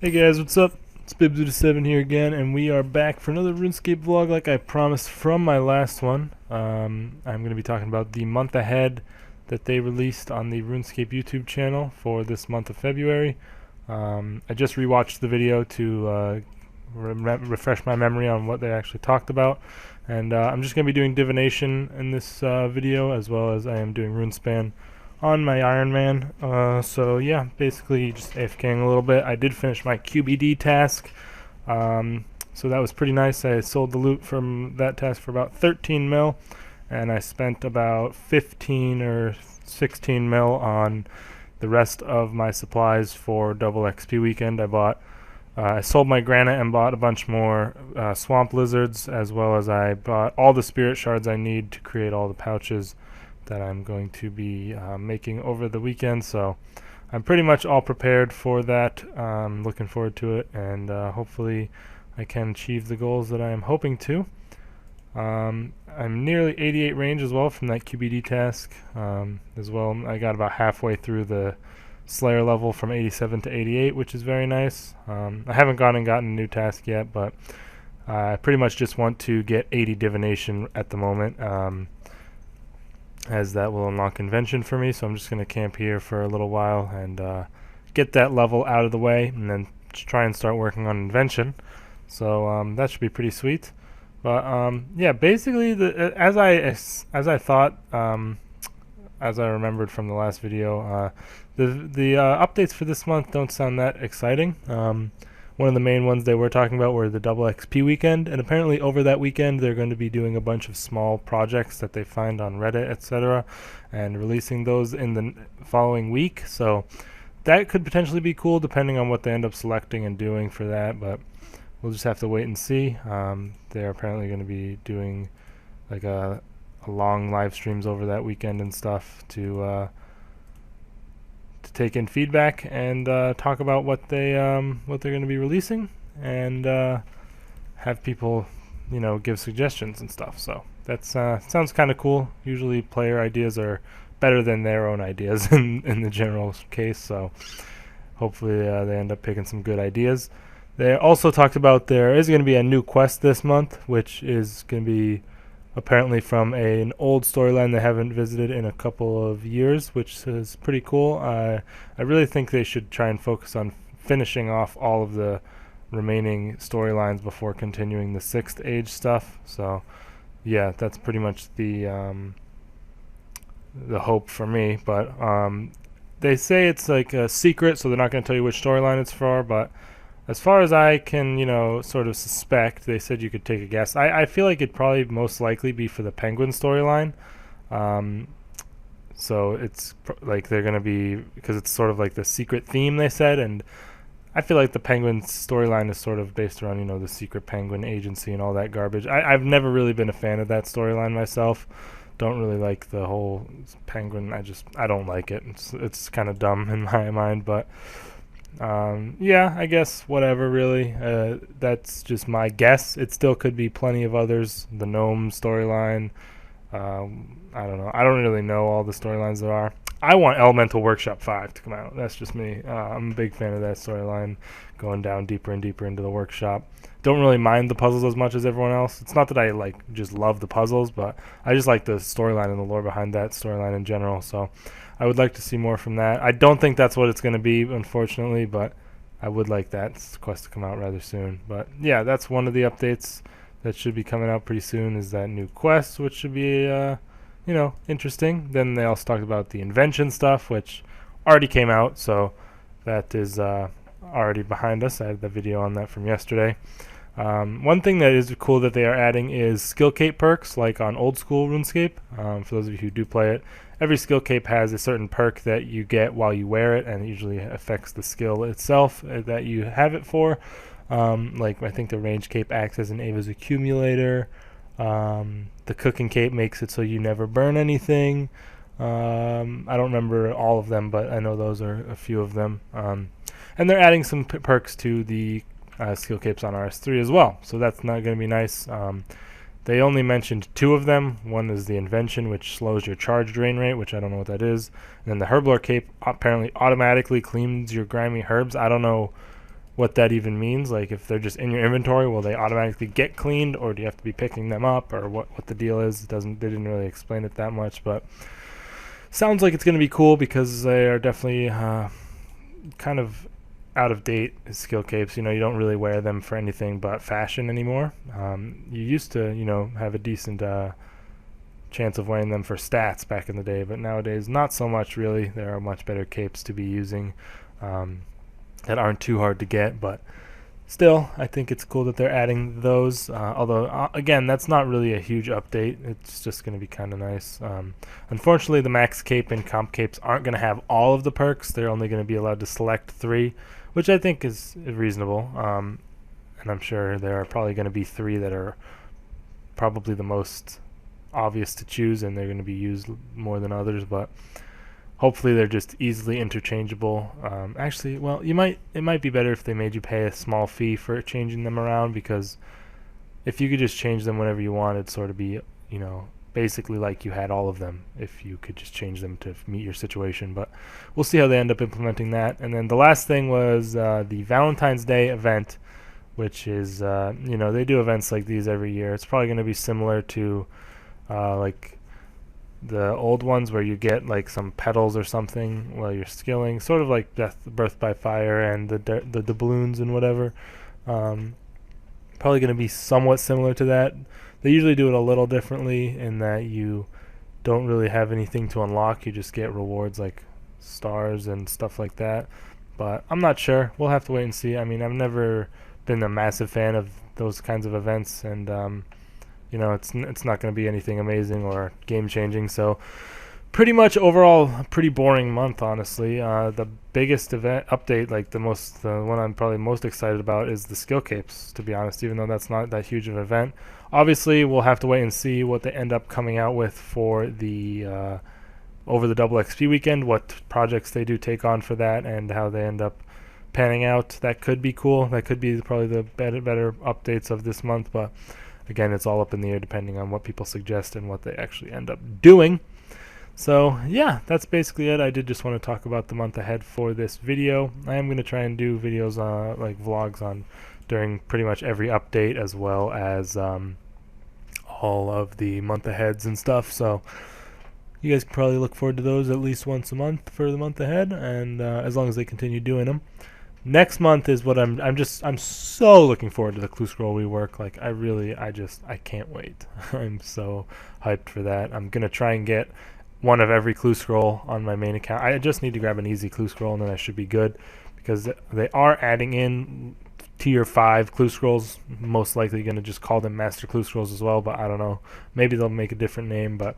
Hey guys, what's up? It's Bibs7 here again, and we are back for another RuneScape vlog like I promised from my last one. I'm going to be talking about the month ahead that they released on the RuneScape YouTube channel for this month of February. I just rewatched the video to refresh my memory on what they actually talked about, and I'm just going to be doing divination in this video, as well as I am doing RuneSpan on my Iron Man. So yeah, basically just AFKing a little bit. I did finish my QBD task, so that was pretty nice. I sold the loot from that task for about 13 mil, and I spent about 15 or 16 mil on the rest of my supplies for double XP weekend. I sold my granite and bought a bunch more swamp lizards, as well as I bought all the spirit shards I need to create all the pouches that I'm going to be making over the weekend. So I'm pretty much all prepared for that. Looking forward to it, and hopefully I can achieve the goals that I am hoping to. I'm nearly 88 range as well from that QBD task as well. I got about halfway through the Slayer level from 87 to 88, which is very nice. I haven't gone and gotten a new task yet, but I pretty much just want to get 80 divination at the moment, as that will unlock invention for me. So I'm just going to camp here for a little while and get that level out of the way, and then try and start working on invention. So that should be pretty sweet. But yeah, basically as I thought, as I remembered from the last video, the updates for this month don't sound that exciting. One of the main ones they were talking about were the double XP weekend, and apparently over that weekend they're going to be doing a bunch of small projects that they find on Reddit, etc., and releasing those in the following week. So that could potentially be cool depending on what they end up selecting and doing for that, but we'll just have to wait and see. They're apparently going to be doing like a long live streams over that weekend and stuff to take in feedback and talk about what they're going to be releasing, and have people, give suggestions and stuff. So that's sounds kind of cool. Usually player ideas are better than their own ideas in the general case. So hopefully they end up picking some good ideas. They also talked about there is going to be a new quest this month, which is going to be apparently from an old storyline they haven't visited in a couple of years, which is pretty cool. I really think they should try and focus on finishing off all of the remaining storylines before continuing the 6th age stuff. So yeah, that's pretty much the hope for me. But they say it's like a secret, so they're not going to tell you which storyline it's for, but as far as I can, sort of suspect, they said you could take a guess. I feel like it'd probably most likely be for the Penguin storyline. So it's like they're going to be, because it's sort of like the secret theme they said, and I feel like the Penguin storyline is sort of based around, the secret Penguin agency and all that garbage. I've never really been a fan of that storyline myself. Don't really like the whole Penguin. I don't like it. It's kind of dumb in my mind, but yeah, I guess whatever, really. That's just my guess. It still could be plenty of others. The Gnome storyline. I don't know. I don't really know all the storylines there are. I want Elemental Workshop 5 to come out. That's just me. I'm a big fan of that storyline, going down deeper and deeper into the workshop. Don't really mind the puzzles as much as everyone else. It's not that I just love the puzzles, but I just like the storyline and the lore behind that storyline in general. So I would like to see more from that. I don't think that's what it's going to be, unfortunately, but I would like that quest to come out rather soon. But yeah, that's one of the updates that should be coming out pretty soon, is that new quest, which should be interesting. Then they also talked about the invention stuff, which already came out, so that is already behind us. I have the video on that from yesterday. One thing that is cool that they are adding is skill cape perks, like on old school RuneScape. For those of you who do play it, every skill cape has a certain perk that you get while you wear it, and it usually affects the skill itself that you have it for. Like I think the range cape acts as an Ava's accumulator. The cooking cape makes it so you never burn anything. I don't remember all of them, but I know those are a few of them. And they're adding some perks to the skill capes on RS3 as well, so that's not going to be nice. They only mentioned 2 of them. One is the invention, which slows your charge drain rate, which I don't know what that is. And then the herblore cape apparently automatically cleans your grimy herbs. I don't know what that even means. Like if they're just in your inventory, will they automatically get cleaned, or do you have to be picking them up, or what the deal is? They didn't really explain it that much, but sounds like it's going to be cool because they are definitely kind of out of date skill capes. You don't really wear them for anything but fashion anymore. You used to have a decent chance of wearing them for stats back in the day, but nowadays not so much really. There are much better capes to be using that aren't too hard to get, but still I think it's cool that they're adding those, although again, that's not really a huge update. It's just going to be kind of nice. Unfortunately, the max cape and comp capes aren't going to have all of the perks. They're only going to be allowed to select 3, which I think is reasonable, and I'm sure there are probably going to be 3 that are probably the most obvious to choose, and they're going to be used more than others, but hopefully they're just easily interchangeable. Actually, well, it might be better if they made you pay a small fee for changing them around, because if you could just change them whenever you want, it'd sort of be, basically like you had all of them if you could just change them to meet your situation. But we'll see how they end up implementing that. And then the last thing was the Valentine's Day event, which is, they do events like these every year. It's probably going to be similar to like the old ones where you get like some petals or something while you're skilling, sort of like Birth by Fire and the balloons and whatever. Probably going to be somewhat similar to that. They usually do it a little differently in that you don't really have anything to unlock. You just get rewards like stars and stuff like that. But I'm not sure. We'll have to wait and see. I mean, I've never been a massive fan of those kinds of events, and it's not going to be anything amazing or game changing. So pretty much overall a pretty boring month, honestly. The biggest event update, like the one I'm probably most excited about, is the skill capes, to be honest, even though that's not that huge of an event. Obviously we'll have to wait and see what they end up coming out with for the over the double XP weekend, what projects they do take on for that, and how they end up panning out. That could be cool. That could be probably the better updates of this month, but again, it's all up in the air depending on what people suggest and what they actually end up doing. So yeah, that's basically it. I did just want to talk about the month ahead for this video. I am going to try and do videos like vlogs on during pretty much every update, as well as all of the month aheads and stuff. So you guys can probably look forward to those at least once a month for the month ahead, and as long as they continue doing them. Next month is what I'm so looking forward to, the clue scroll rework. Like I can't wait. I'm so hyped for that. I'm gonna try and get one of every clue scroll on my main account. I just need to grab an easy clue scroll and then I should be good, because they are adding in tier 5 clue scrolls. Most likely gonna just call them master clue scrolls as well, but I don't know. Maybe they'll make a different name, but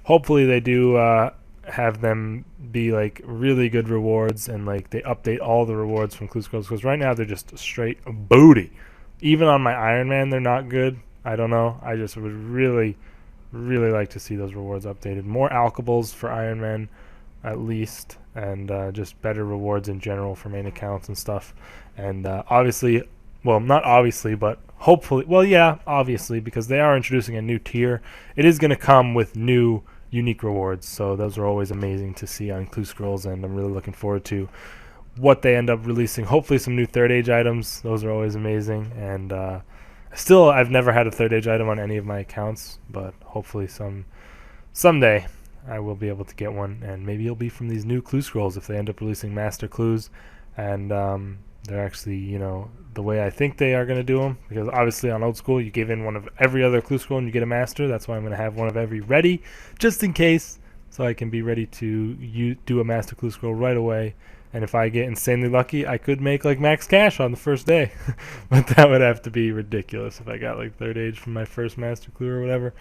hopefully they do have them be like really good rewards, and like they update all the rewards from clue scrolls, because right now they're just straight booty. Even on my Iron Man they're not good. I don't know, I just would really like to see those rewards updated. More alkables for Iron Man at least, and just better rewards in general for main accounts and stuff. And obviously, well, not obviously, but hopefully, well, yeah, obviously, because they are introducing a new tier, it is going to come with new unique rewards. So those are always amazing to see on clue scrolls, and I'm really looking forward to what they end up releasing. Hopefully some new third age items. Those are always amazing. And still, I've never had a third age item on any of my accounts, but hopefully someday I will be able to get one, and maybe it'll be from these new clue scrolls if they end up releasing master clues, and they're actually, the way I think they are going to do them, because obviously on old school you give in one of every other clue scroll and you get a master. That's why I'm going to have one of every ready, just in case, so I can be ready to do a master clue scroll right away. And if I get insanely lucky, I could make like max cash on the first day. But that would have to be ridiculous if I got like third age from my first master clue or whatever.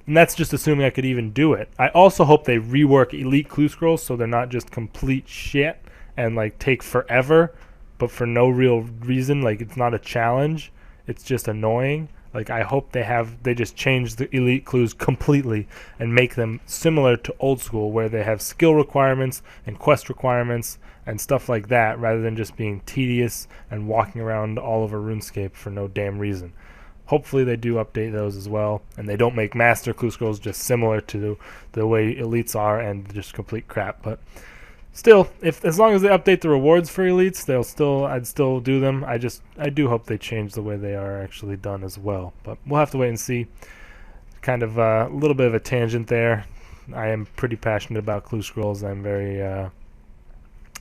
And that's just assuming I could even do it. I also hope they rework elite clue scrolls so they're not just complete shit and like take forever, but for no real reason. Like it's not a challenge, it's just annoying. Like I hope they just change the elite clues completely and make them similar to old school, where they have skill requirements and quest requirements and stuff like that, rather than just being tedious and walking around all over RuneScape for no damn reason. Hopefully they do update those as well, and they don't make master clue scrolls just similar to the way elites are and just complete crap. But still, if as long as they update the rewards for elites, I'd still do them. I do hope they change the way they are actually done as well. But we'll have to wait and see. Kind of a little bit of a tangent there. I am pretty passionate about clue scrolls. I'm very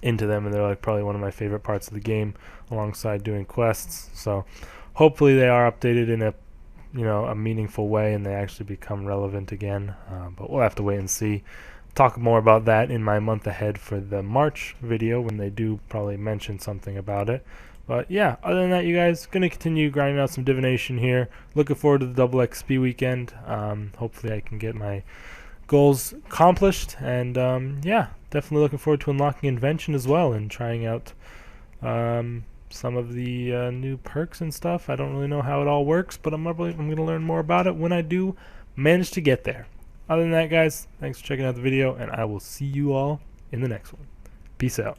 into them, and they're like probably one of my favorite parts of the game, alongside doing quests. So hopefully they are updated in a meaningful way, and they actually become relevant again. But we'll have to wait and see. Talk more about that in my month ahead for the March video, when they do probably mention something about it. But yeah, other than that, you guys, gonna continue grinding out some divination here. Looking forward to the double XP weekend. Hopefully I can get my goals accomplished, and yeah, definitely looking forward to unlocking invention as well, and trying out some of the new perks and stuff. I don't really know how it all works, but I'm gonna learn more about it when I do manage to get there. Other than that, guys, thanks for checking out the video, and I will see you all in the next one. Peace out.